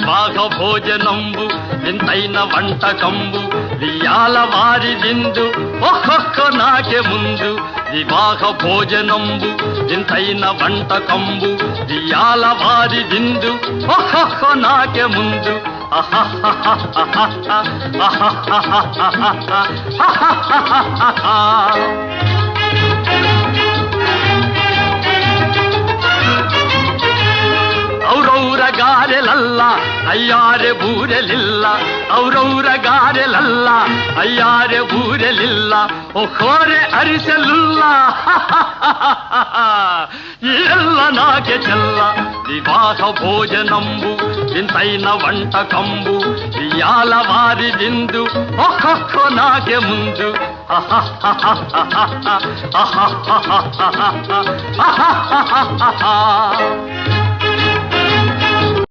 వివాహ భోజనంబు వింతైన వంటకంబు వియాల వారి విందు ఒక్కొక్క నాకే ముందు వివాహ భోజనంబు వింతైన వంటకంబు వియాల వారి విందు ఒక్కొక్క నాకే ముందు ఔరౌర గారెలల్ల అయ్యారె బూరెలిల్ల ఔరౌర గారెలల్ల అయ్యారె బూరెలిల్ల ఒక్కోరె అరిసెలుల్ల ಎಲ್ಲ ನಾಗೆ ಚೆಲ್ಲ ವಿವಾಹ ಭೋಜನಂಬು ವಿಂತೈನ వంటకంబు వియాల వారి విందు ఒక్కొక్క నాకే ముందు